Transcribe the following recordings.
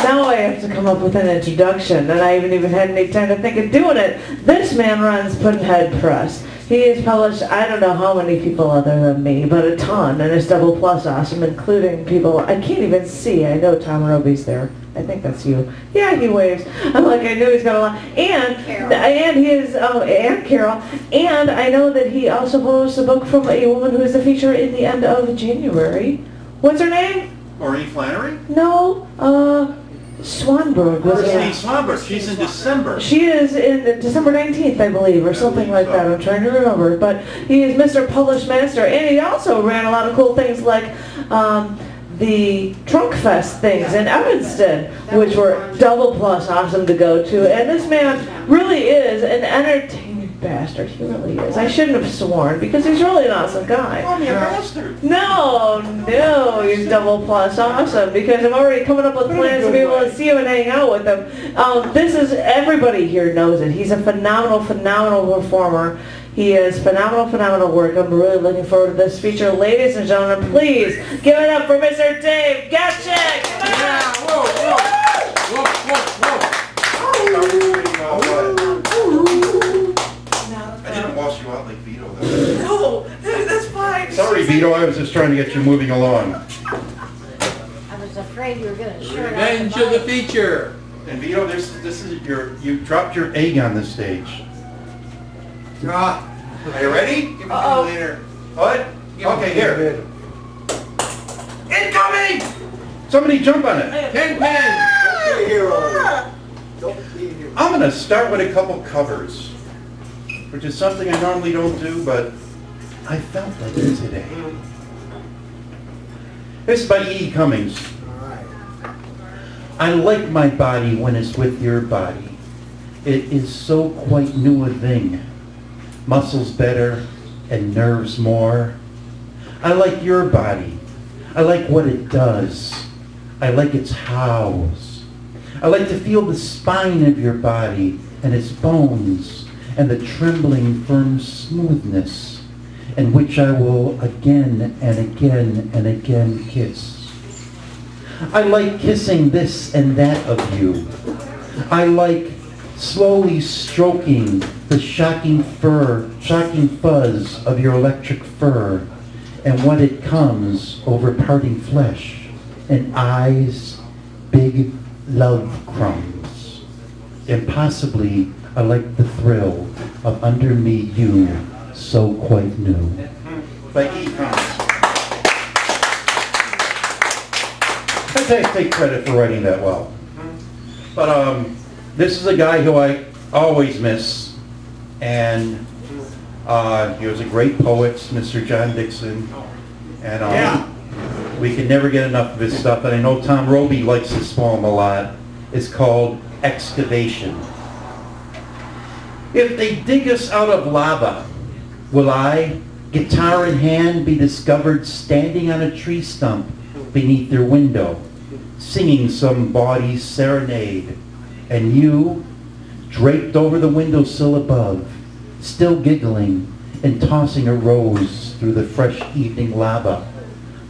Now I have to come up with an introduction, and I haven't even had any time to think of doing it. This man runs Pudd'nhead Press. He has published, I don't know how many people other than me, but a ton, and it's double plus awesome, including people I can't even see. I know Tom Roby's there. I think that's you. Yeah, he waves. I'm like, I knew he's got a lot. And he is, and Carol. And I know that he also published a book from a woman who is the feature in the end of January. What's her name? Maureen Flannery? No, Swanberg. Christine Swanberg. She's in December. She is in December 19th, I believe, or something like that. I'm trying to remember. But he is Mr. Published Master, and he also ran a lot of cool things like the Trunk Fest things in Evanston, which were double plus awesome to go to. And this man really is an entertaining bastard. He really is. I shouldn't have sworn because he's really an awesome guy. Call me a bastard. No, he's double plus awesome because I'm already coming up with plans to be able to see him and hang out with him. This is, everybody here knows it. He's a phenomenal performer. He is phenomenal work. I'm really looking forward to this feature. Ladies and gentlemen, please give it up for Mr. Dave Gecic. Yeah, whoa. I didn't wash you out like Vito, though. No, that's fine. Sorry, Vito. I was just trying to get you moving along. I was afraid you were going to share Revenge of the feature. And Vito, this is you dropped your egg on the stage. Are you ready? Give it to me later. What? Okay, here. Incoming! Somebody jump on it. Kingpin! I'm going to start with a couple covers, which is something I normally don't do, but I felt like it today. This is by E. Cummings. I like my body when it's with your body. It is so quite new a thing. Muscles better and nerves more. I like your body. I like what it does. I like its hows. I like to feel the spine of your body and its bones and the trembling firm smoothness in which I will again and again and again kiss. I like kissing this and that of you. I like slowly stroking the shocking fuzz of your electric fur and when it comes over parting flesh and eyes, big love crumbs. And possibly I like the thrill of under me you so quite new. By E. Cummings. I take credit for writing that well. But this is a guy who I always miss, and he was a great poet, Mr. John Dixon, and we can never get enough of his stuff, and I know Tom Roby likes this poem a lot. It's called Excavation. If they dig us out of lava, will I, guitar in hand, be discovered standing on a tree stump beneath their window, singing some bawdy serenade, and you, draped over the windowsill above, still giggling and tossing a rose through the fresh evening lava,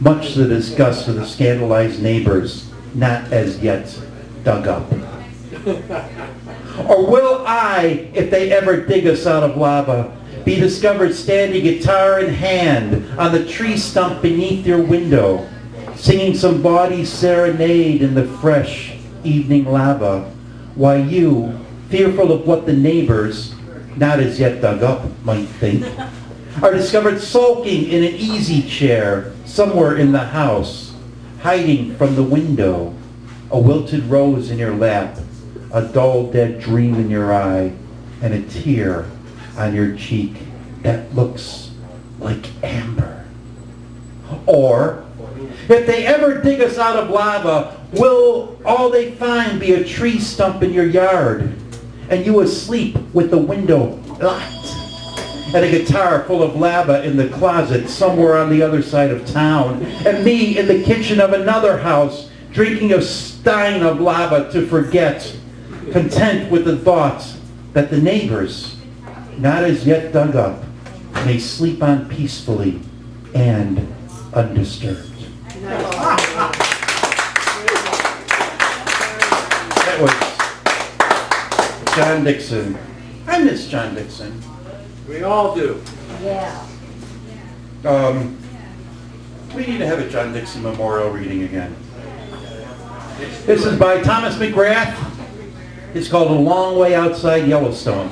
much to the disgust of the scandalized neighbors, not as yet dug up. Or will I, if they ever dig us out of lava, be discovered standing guitar in hand on the tree stump beneath your window, singing some bawdy serenade in the fresh evening lava, while you, fearful of what the neighbors, not as yet dug up, might think, are discovered sulking in an easy chair somewhere in the house, hiding from the window, a wilted rose in your lap, a dull dead dream in your eye, and a tear on your cheek that looks like amber. Or, if they ever dig us out of lava, will all they find be a tree stump in your yard, and you asleep with the window locked, and a guitar full of lava in the closet somewhere on the other side of town, and me in the kitchen of another house drinking a stein of lava to forget, content with the thought that the neighbors, not as yet dug up, may sleep on peacefully and undisturbed. John Dixon. I miss John Dixon. We all do. Yeah. We need to have a John Dixon memorial reading again. This is by Thomas McGrath. It's called A Long Way Outside Yellowstone.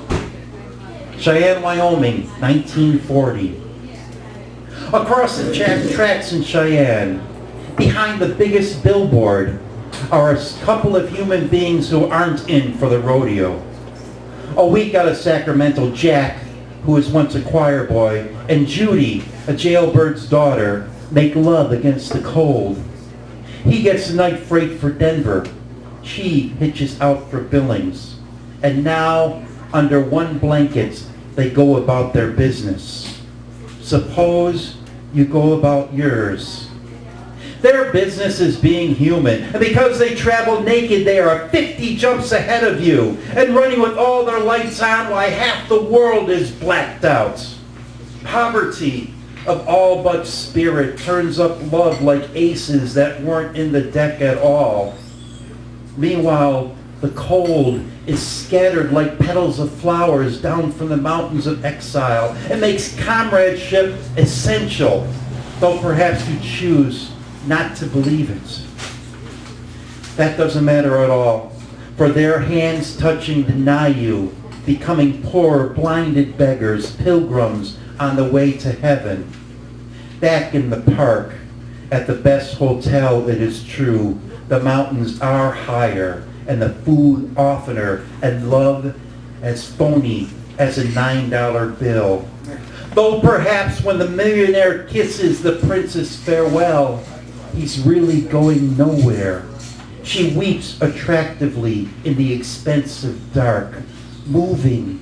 Cheyenne, Wyoming, 1940. Across the tracks in Cheyenne, behind the biggest billboard, are a couple of human beings who aren't in for the rodeo. A week out of Sacramento, Jack, who was once a choir boy, and Judy, a jailbird's daughter, make love against the cold. He gets the night freight for Denver. She hitches out for Billings. And now, under one blanket, they go about their business. Suppose you go about yours. Their business is being human, and because they travel naked, they are 50 jumps ahead of you, and running with all their lights on while half the world is blacked out. Poverty of all but spirit turns up love like aces that weren't in the deck at all. Meanwhile, the cold is scattered like petals of flowers down from the mountains of exile. It makes comradeship essential, though perhaps you choose not to believe it. That doesn't matter at all, for their hands touching deny you, becoming poor, blinded beggars, pilgrims on the way to heaven. Back in the park, at the best hotel, it is true, the mountains are higher, and the food oftener, and love as phony as a $9 bill. Though perhaps when the millionaire kisses the princess farewell, he's really going nowhere. She weeps attractively in the expensive dark, moving,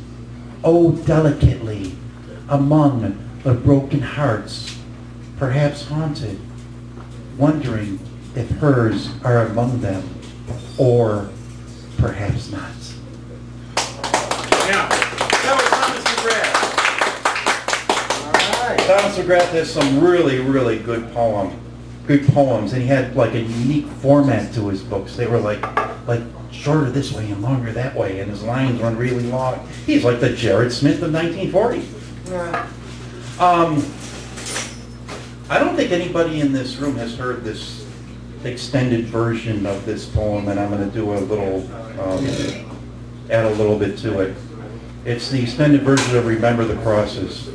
oh delicately, among the broken hearts, perhaps haunted, wondering if hers are among them, or perhaps not. Yeah. That was Thomas McGrath. All right. Thomas McGrath has some really, really good poems, and he had like a unique format to his books. They were like shorter this way and longer that way, and his lines run really long. He's like the Jared Smith of 1940. Yeah. I don't think anybody in this room has heard this extended version of this poem, and I'm going to do a little, add a little bit to it. It's the extended version of Remember the Crosses.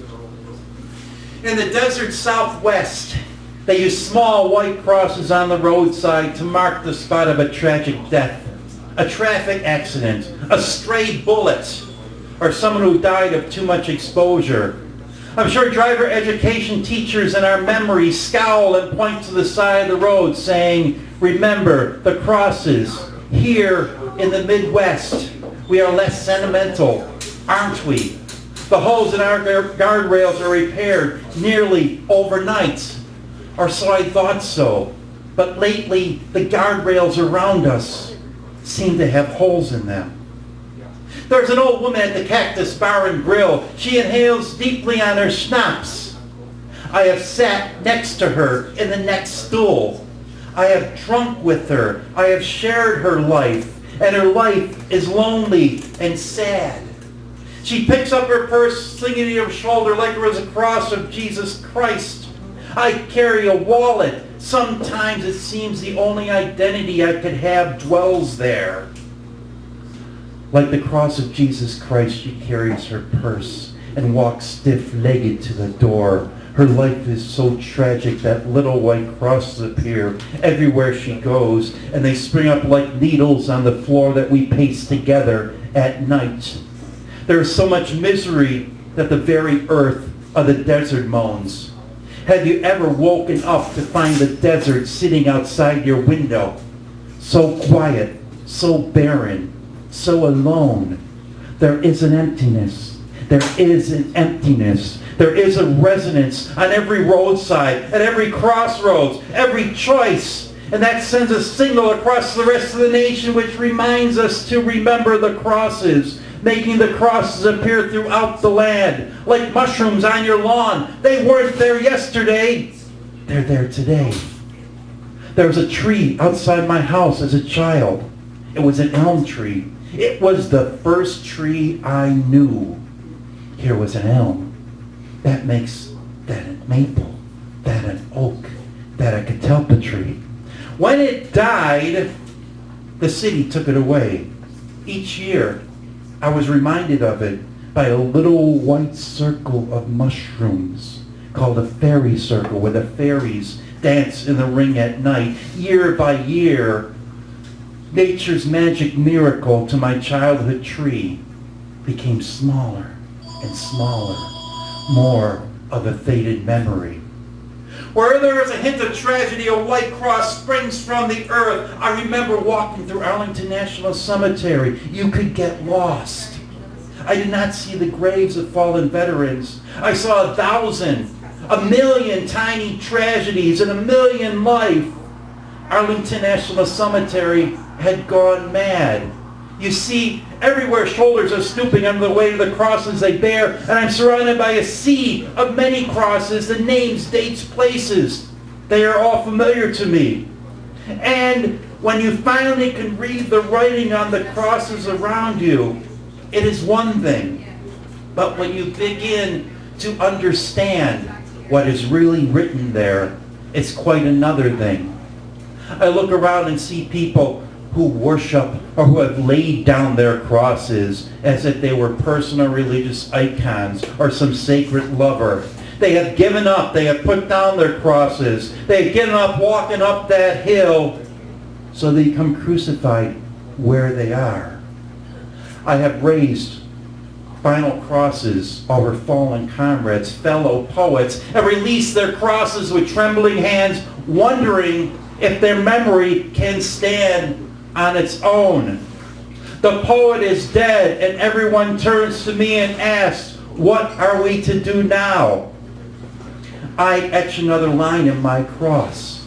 In the desert southwest, they use small white crosses on the roadside to mark the spot of a tragic death, a traffic accident, a stray bullet, or someone who died of too much exposure. I'm sure driver education teachers in our memories scowl and point to the side of the road saying, remember the crosses. Here in the Midwest, we are less sentimental, aren't we? The holes in our guardrails are repaired nearly overnight. Or so I thought so. But lately, the guardrails around us seem to have holes in them. There's an old woman at the Cactus Bar and Grill. She inhales deeply on her schnapps. I have sat next to her in the next stool. I have drunk with her. I have shared her life. And her life is lonely and sad. She picks up her purse, slinging it on her shoulder like it was a cross of Jesus Christ. I carry a wallet. Sometimes it seems the only identity I could have dwells there. Like the cross of Jesus Christ, she carries her purse and walks stiff-legged to the door. Her life is so tragic that little white crosses appear everywhere she goes, and they spring up like needles on the floor that we paste together at night. There is so much misery that the very earth of the desert moans. Have you ever woken up to find the desert sitting outside your window? So quiet, so barren, so alone. There is an emptiness. There is an emptiness. There is a resonance on every roadside, at every crossroads, every choice. And that sends a signal across the rest of the nation which reminds us to remember the crosses, making the crosses appear throughout the land, like mushrooms on your lawn. They weren't there yesterday. They're there today. There was a tree outside my house as a child. It was an elm tree. It was the first tree I knew. Here was an elm. That makes that a maple, that an oak, that a catalpa tree. When it died, the city took it away. Each year, I was reminded of it by a little white circle of mushrooms called a fairy circle, where the fairies dance in the ring at night. Year by year, nature's magic miracle to my childhood tree became smaller and smaller, more of a faded memory. Where there is a hint of tragedy, a white cross springs from the earth. I remember walking through Arlington National Cemetery. You could get lost. I did not see the graves of fallen veterans. I saw 1,000, 1,000,000 tiny tragedies and 1,000,000 life. Arlington National Cemetery had gone mad. You see, everywhere shoulders are stooping under the weight of the crosses they bear, and I'm surrounded by a sea of many crosses, the names, dates, places. They are all familiar to me. And when you finally can read the writing on the crosses around you, it is one thing. But when you begin to understand what is really written there, it's quite another thing. I look around and see people who worship or who have laid down their crosses as if they were personal religious icons or some sacred lover. They have given up. They have put down their crosses. They have given up walking up that hill, so they become crucified where they are. I have raised final crosses over fallen comrades, fellow poets, and released their crosses with trembling hands, wondering if their memory can stand on its own. The poet is dead, and everyone turns to me and asks, what are we to do now? I etch another line in my cross.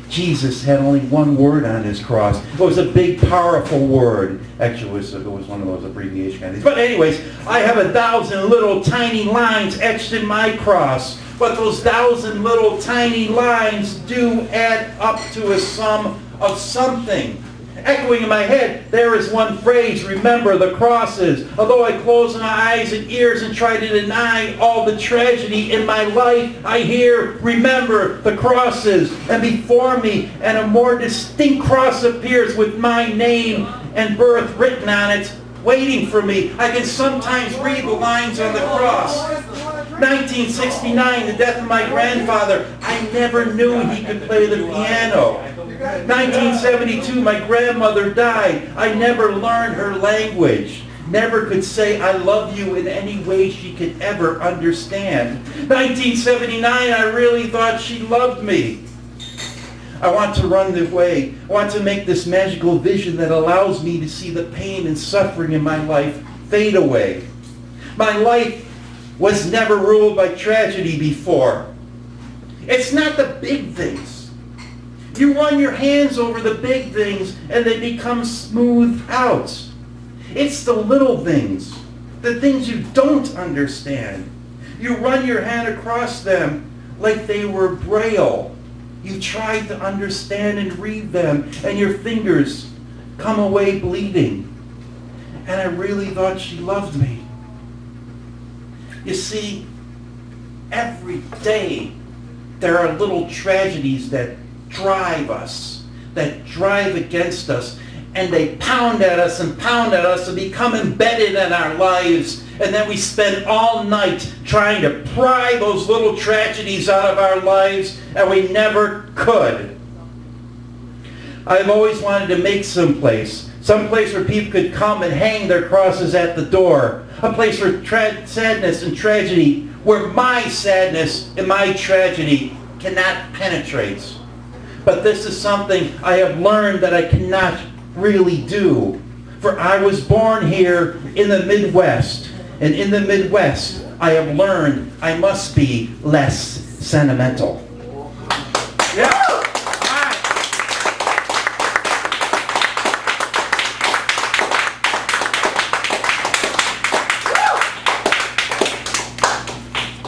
Jesus had only one word on his cross. It was a big, powerful word. Actually, it was one of those abbreviation kind of things. But anyways, I have 1,000 little tiny lines etched in my cross. But those 1,000 little tiny lines do add up to a sum of something. Echoing in my head, there is one phrase, remember the crosses. Although I close my eyes and ears and try to deny all the tragedy in my life, I hear, remember the crosses. And before me, and a more distinct cross appears with my name and birth written on it, waiting for me. I can sometimes read the lines on the cross. 1969, the death of my grandfather. I never knew he could play the piano. 1972, my grandmother died. I never learned her language. Never could say I love you in any way she could ever understand. 1979, I really thought she loved me. I want to run the way. I want to make this magical vision that allows me to see the pain and suffering in my life fade away. My life was never ruled by tragedy before. It's not the big things. You run your hands over the big things and they become smoothed out. It's the little things, the things you don't understand. You run your hand across them like they were braille. You try to understand and read them, and your fingers come away bleeding. And I really thought she loved me. You see, every day there are little tragedies that drive us, that drive against us, and they pound at us and become embedded in our lives, and then we spend all night trying to pry those little tragedies out of our lives, and we never could. I've always wanted to make some place where people could come and hang their crosses at the door, a place where sadness and tragedy, where my sadness and my tragedy cannot penetrate. But this is something I have learned that I cannot really do. For I was born here in the Midwest. And in the Midwest, I have learned I must be less sentimental. Yeah.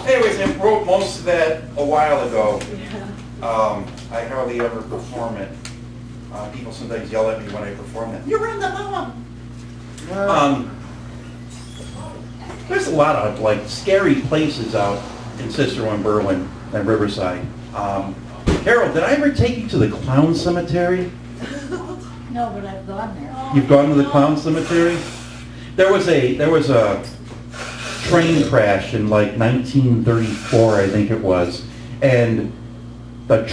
Anyways, I wrote most of that a while ago. I hardly ever perform it. People sometimes yell at me when I perform it. You're in the poem. There's a lot of like scary places out in Cicero and Berwyn and Riverside. Carol, did I ever take you to the clown cemetery? No, but I've gone there. You've gone to the clown cemetery? There was a train crash in like 1934, I think it was, and the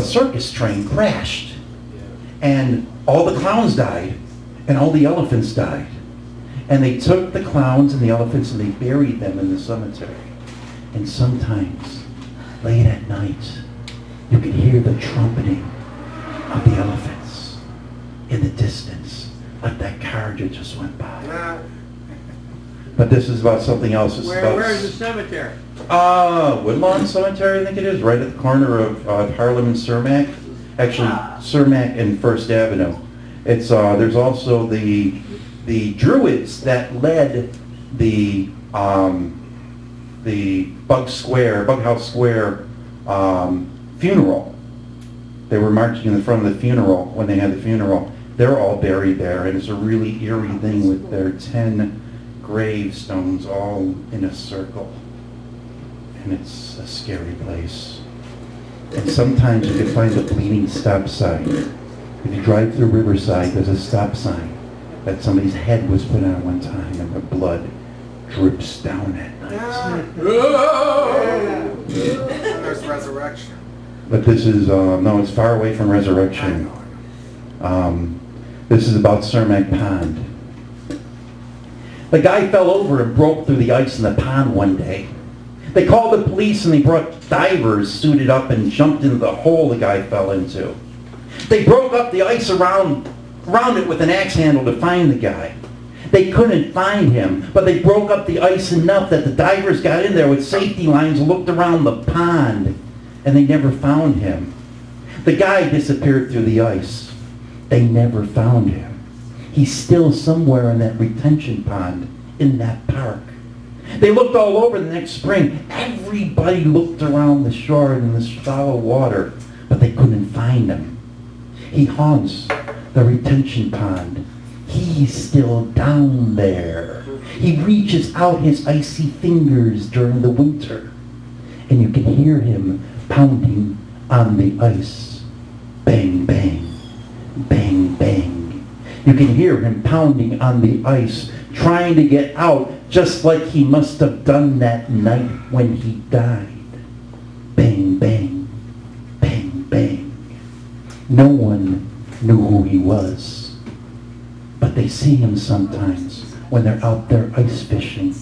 circus train crashed, and all the clowns died, and all the elephants died. And they took the clowns and the elephants and they buried them in the cemetery. And sometimes, late at night, you could hear the trumpeting of the elephants in the distance, like that carriage that just went by. But this is about something else. Where is the cemetery? Woodlawn Cemetery, I think it is, right at the corner of Harlem and Cermak. Actually, Cermak and First Avenue. It's there's also the Druids that led the Bughouse Square funeral. They were marching in the front of the funeral when they had the funeral. They're all buried there, and it's a really eerie thing with their 10 gravestones all in a circle. And it's a scary place. And sometimes you can find a bleeding stop sign. If you drive through Riverside, there's a stop sign that somebody's head was put on one time and the blood drips down at night. There's resurrection. But this is, no, it's far away from Resurrection. This is about Cermak Pond. The guy fell over and broke through the ice in the pond one day. They called the police and they brought divers suited up and jumped into the hole the guy fell into. They broke up the ice around it with an axe handle to find the guy. They couldn't find him, but they broke up the ice enough that the divers got in there with safety lines and looked around the pond, and they never found him. The guy disappeared through the ice. They never found him. He's still somewhere in that retention pond in that park. They looked all over the next spring. Everybody looked around the shore in the shallow water, but they couldn't find him. He haunts the retention pond. He's still down there. He reaches out his icy fingers during the winter, and you can hear him pounding on the ice. Bang, bang, bang, bang. You can hear him pounding on the ice, trying to get out, just like he must have done that night when he died. Bang, bang, bang, bang. No one knew who he was, but they see him sometimes when they're out there ice fishing.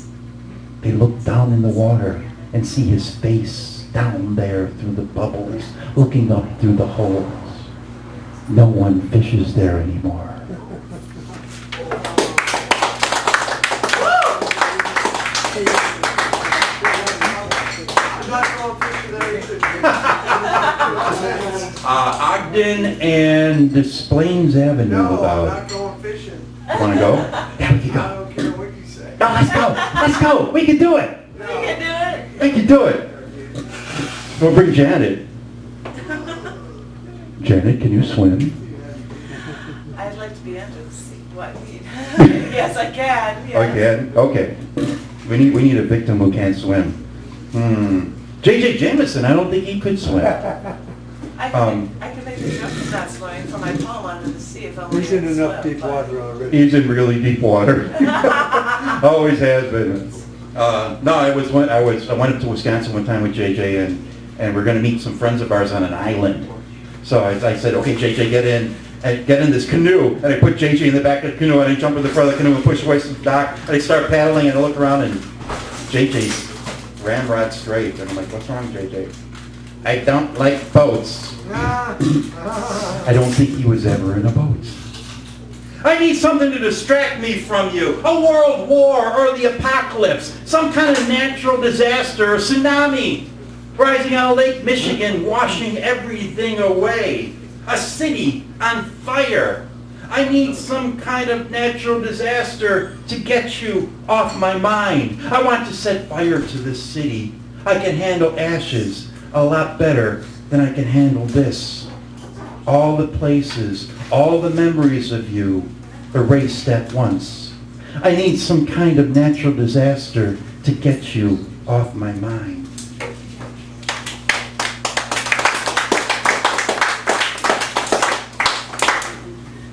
They look down in the water and see his face down there through the bubbles, looking up through the holes. No one fishes there anymore. Ogden and Des Plaines Avenue. No, about. I'm not going fishing. Want to go? Yeah, we can I go. don't care what you say. No, let's go. Let's go. We can do it. We can do it. We can do it. We'll bring Janet. Janet, can you swim? I'd like to be under the sea. What? Yes, I can. Yes. I can. Okay. We need a victim who can't swim. J.J. Jameson, I don't think he could swim. I can make a joke of not swimming for my poem under the sea if only He's in I could enough swim, deep but- water already. He's in really deep water. Always has been. No, I went up to Wisconsin one time with JJ, and we're going to meet some friends of ours on an island. So I said, okay, JJ, get in this canoe. And I put JJ in the back of the canoe, and I jump in the front of the canoe and push away from the dock. And I start paddling, and I look around, and JJ's ramrod straight. And I'm like, what's wrong, JJ? I don't like boats. I don't think he was ever in a boat. I need something to distract me from you. A world war or the apocalypse. Some kind of natural disaster or tsunami. Rising out of Lake Michigan, washing everything away. A city on fire. I need some kind of natural disaster to get you off my mind. I want to set fire to this city. I can handle ashes a lot better than I can handle this. All the places, all the memories of you erased at once. I need some kind of natural disaster to get you off my mind.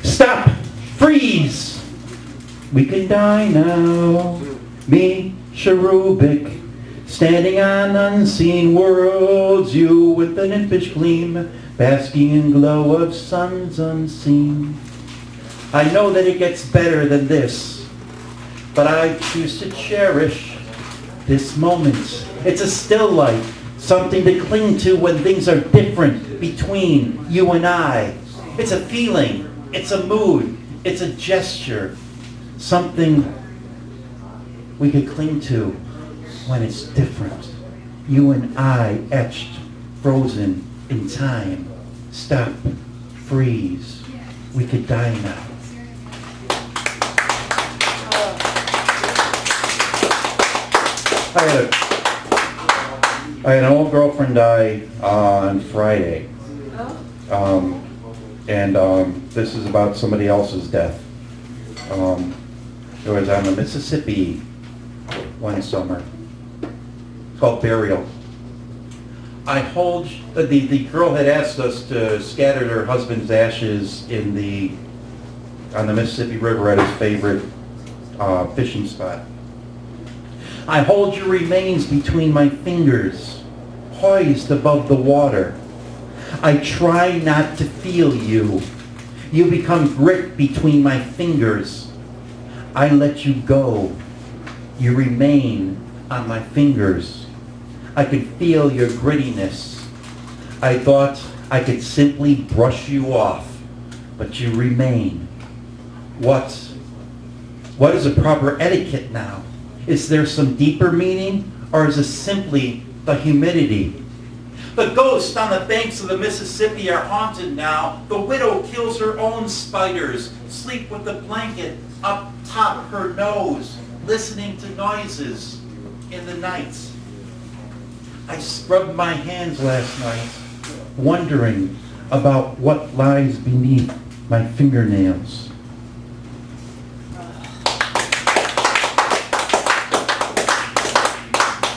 Stop! Freeze! We can die now. Me, cherubic, standing on unseen worlds, you with an impish gleam, basking in glow of suns unseen. I know that it gets better than this, but I choose to cherish this moment. It's a still life, something to cling to when things are different between you and I. It's a feeling, it's a mood, it's a gesture, something we could cling to when it's different. You and I etched, frozen in time. Stop, freeze. We could die now. I had an old girlfriend die on Friday. This is about somebody else's death. It was on the Mississippi one summer. It's called Burial. The girl had asked us to scatter her husband's ashes on the Mississippi River at his favorite fishing spot. I hold your remains between my fingers, poised above the water. I try not to feel you. You become grit between my fingers. I let you go. You remain on my fingers. I could feel your grittiness. I thought I could simply brush you off, but you remain. What is a proper etiquette now? Is there some deeper meaning, or is it simply the humidity? The ghosts on the banks of the Mississippi are haunted now. The widow kills her own spiders, sleep with the blanket up top her nose, listening to noises in the night. I scrubbed my hands last night, wondering about what lies beneath my fingernails.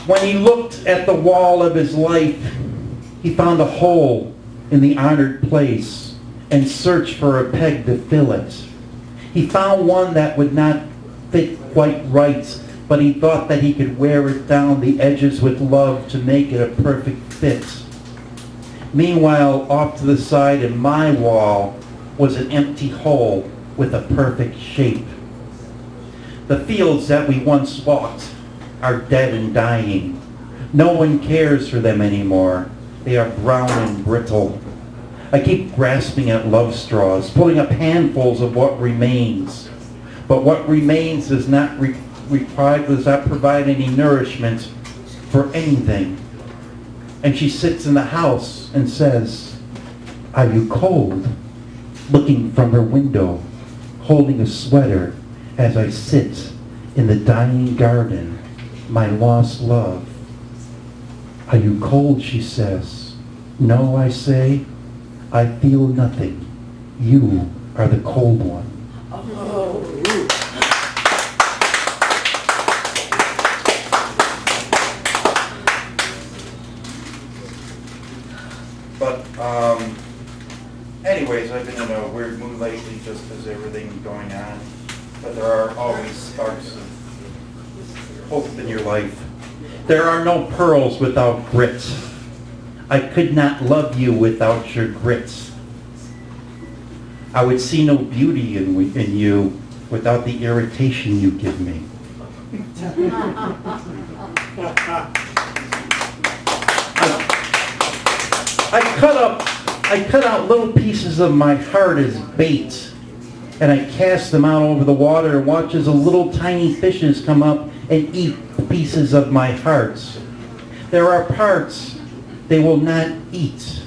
When he looked at the wall of his life, he found a hole in the honored place and searched for a peg to fill it. He found one that would not fit quite right, but he thought that he could wear it down the edges with love to make it a perfect fit. Meanwhile, off to the side in my wall was an empty hole with a perfect shape. The fields that we once walked are dead and dying. No one cares for them anymore. They are brown and brittle. I keep grasping at love straws, pulling up handfuls of what remains. But what remains does not provide any nourishment for anything. And she sits in the house and says, "Are you cold?" Looking from her window, holding a sweater as I sit in the dying garden, my lost love. "Are you cold?" she says. "No," I say. "I feel nothing. You are the cold one." But, anyways, I've been in a weird mood lately just because everything's going on. But there are always sparks of hope in your life. There are no pearls without grit. I could not love you without your grit. I would see no beauty in you without the irritation you give me. I cut out little pieces of my heart as bait, and I cast them out over the water and watch as the little tiny fishes come up and eat the pieces of my heart. There are parts they will not eat.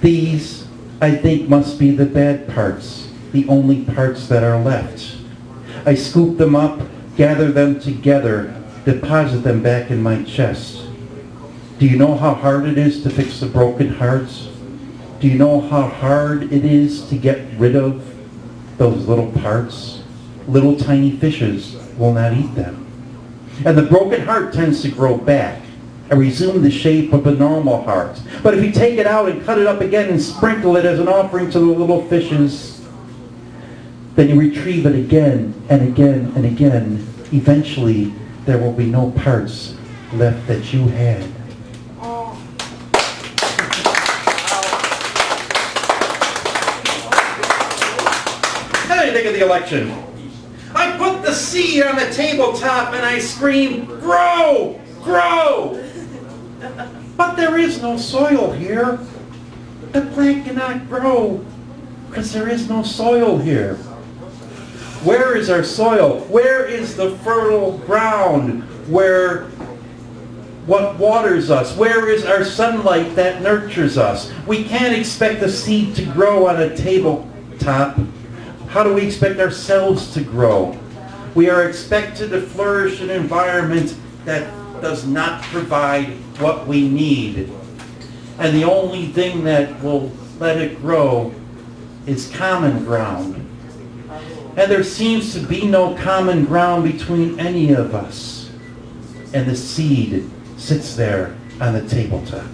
These, I think, must be the bad parts, the only parts that are left. I scoop them up, gather them together, deposit them back in my chest. Do you know how hard it is to fix the broken hearts? Do you know how hard it is to get rid of those little parts? little tiny fishes will not eat them. And the broken heart tends to grow back and resume the shape of a normal heart. But if you take it out and cut it up again and sprinkle it as an offering to the little fishes, then you retrieve it again and again and again. Eventually, there will be no parts left that you had. How do you think of the election? I put the seed on the tabletop and I scream, grow, grow! But there is no soil here. The plant cannot grow because there is no soil here. Where is our soil? Where is the fertile ground where what waters us? Where is our sunlight that nurtures us? We can't expect a seed to grow on a tabletop. How do we expect ourselves to grow? We are expected to flourish in an environment that does not provide what we need. And the only thing that will let it grow is common ground. And there seems to be no common ground between any of us. And the seed sits there on the tabletop.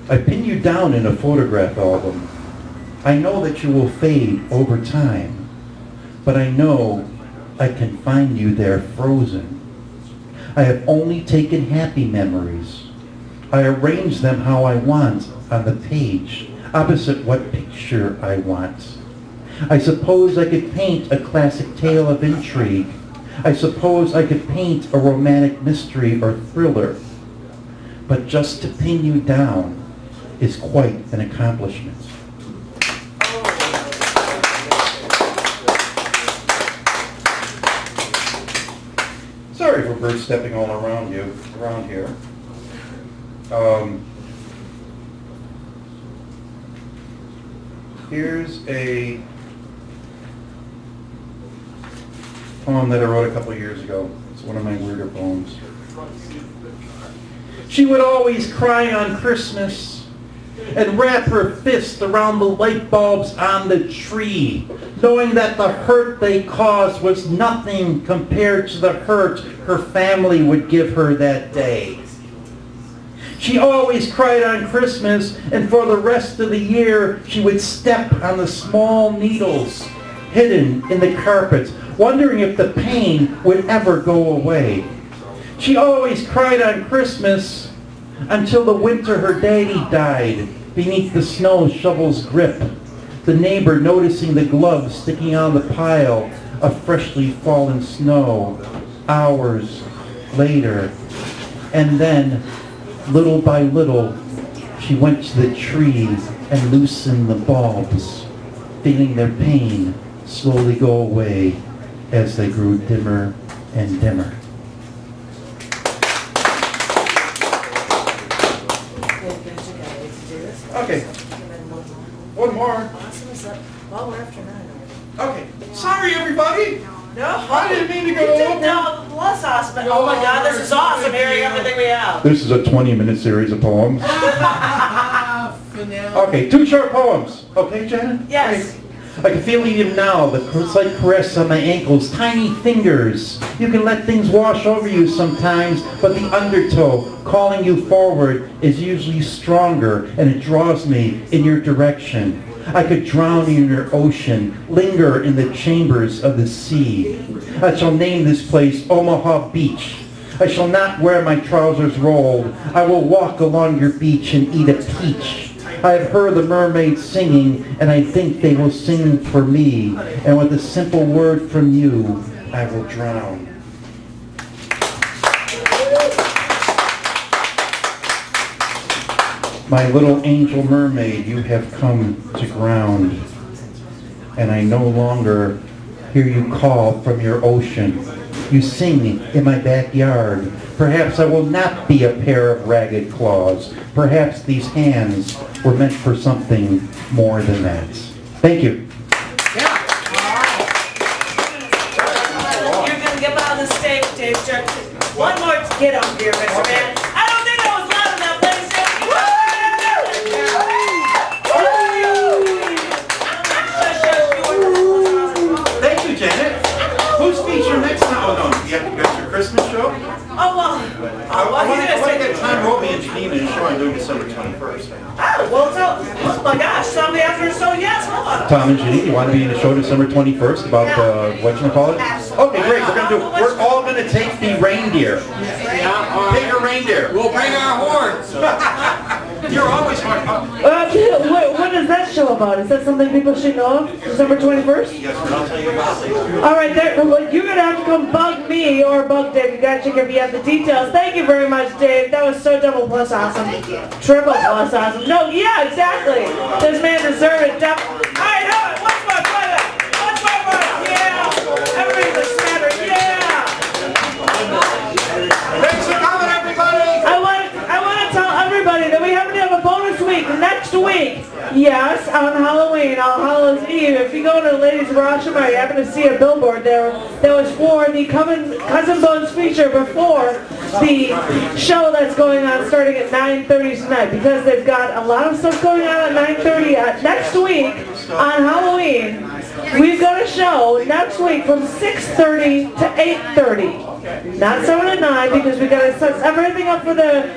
I pin you down in a photograph album. I know that you will fade over time, but I know I can find you there frozen. I have only taken happy memories. I arrange them how I want on the page, opposite what picture I want. I suppose I could paint a classic tale of intrigue. I suppose I could paint a romantic mystery or thriller. But just to pin you down is quite an accomplishment. Sorry for bird stepping all around here. Here's a poem that I wrote a couple years ago. It's one of my weirder poems. She would always cry on Christmas and wrap her fist around the light bulbs on the tree, knowing that the hurt they caused was nothing compared to the hurt her family would give her that day. She always cried on Christmas, and for the rest of the year she would step on the small needles hidden in the carpet, wondering if the pain would ever go away. She always cried on Christmas until the winter her daddy died beneath the snow shovel's grip, the neighbor noticing the gloves sticking on the pile of freshly fallen snow hours later. And then, little by little, she went to the tree and loosened the bulbs, feeling their pain slowly go away as they grew dimmer and dimmer. Okay, one more. Well, we're after 9 already. Okay, sorry everybody. No, I didn't mean to go you did over. no less awesome. Oh my God, this is awesome hearing everything we have. This is a 20-minute series of poems. Okay, 2 short poems. Okay, Janet? Yes. I can feel even now, the slight caress on my ankles, tiny fingers. You can let things wash over you sometimes, but the undertow calling you forward is usually stronger, and it draws me in your direction. I could drown in your ocean, linger in the chambers of the sea. I shall name this place Omaha Beach. I shall not wear my trousers rolled. I will walk along your beach and eat a peach. I have heard the mermaids singing, and I think they will sing for me. And with a simple word from you, I will drown. My little angel mermaid, you have come to ground. And I no longer hear you call from your ocean. You sing in my backyard. Perhaps I will not be a pair of ragged claws. Perhaps these hands were meant for something more than that. Thank you. You're going to get on the stage, Dave. One more time. Get up here, Mr. Man. I don't think I was loud enough, ladies and gentlemen. Thank you, Janet. Who's featured next time? Oh, no, you got your Christmas show? Oh, well. I want to get Tom Roby and Janina show I'm doing December 21st. Oh, well, oh my gosh, somebody after so yes, hold on. Tom and Janine, you want to be in the show December 21st about, whatchamacallit? Okay, great. We're all going to take the reindeer. Take a reindeer. We'll bring our horns. You're always hard. What is that show about? Is that something people should know of? December 21st? Yes, I'll tell you about it later. All right, well, you're going to have to come bug me or bug Dave. You got to check if you have the details. Thank you very much, Dave. That was so double plus awesome. Triple plus awesome. No, yeah, exactly. This man deserved it. All right, what's my brother? What's my brother? Yeah. Everybody's a smatter. Yeah. Thanks for coming, everybody. I want to tell everybody that we happen to have a bonus week next week. Yes, on Halloween, on Hallows Eve. If you go to the Ladies of Hiroshima, you happen to see a billboard there that was for the Cousin Bones feature before the show that's going on starting at 9:30 tonight, because they've got a lot of stuff going on at 9:30 next week on Halloween. We've got a show next week from 6:30 to 8:30. Not 7 to 9, because we got to set everything up for the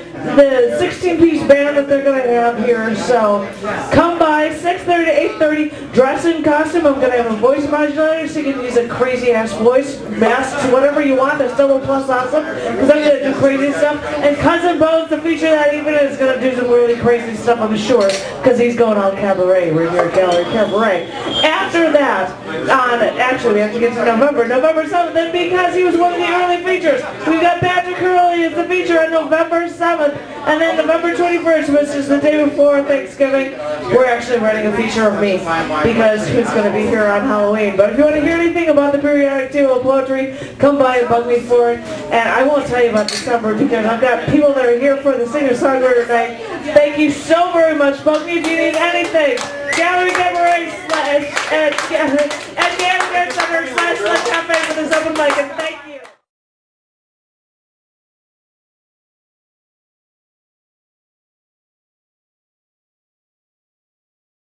16-piece band that they're going to have here. So come by 6:30 to 8:30, dress in costume. I'm going to have a voice modulator, so you can use a crazy-ass voice, masks, whatever you want. That's double plus awesome, because I'm going to do crazy stuff. And Cousin Bones, the feature that evening, is going to do some really crazy stuff, I'm sure, because he's going on Cabaret. We're here at Gallery Cabaret. After that, actually, we have to get to November 7th, then, because he was one of the early features. We've got Patrick Hurley as the feature on November 7th, and then November 21st, which is the day before Thanksgiving, we're actually writing a feature of me, because he's going to be here on Halloween. But if you want to hear anything about the periodic table of poetry, come by and bug me for it. And I won't tell you about December, because I've got people that are here for the singer-songwriter night. Thank you so very much. Bug me if you need anything. Gallery Cabaret and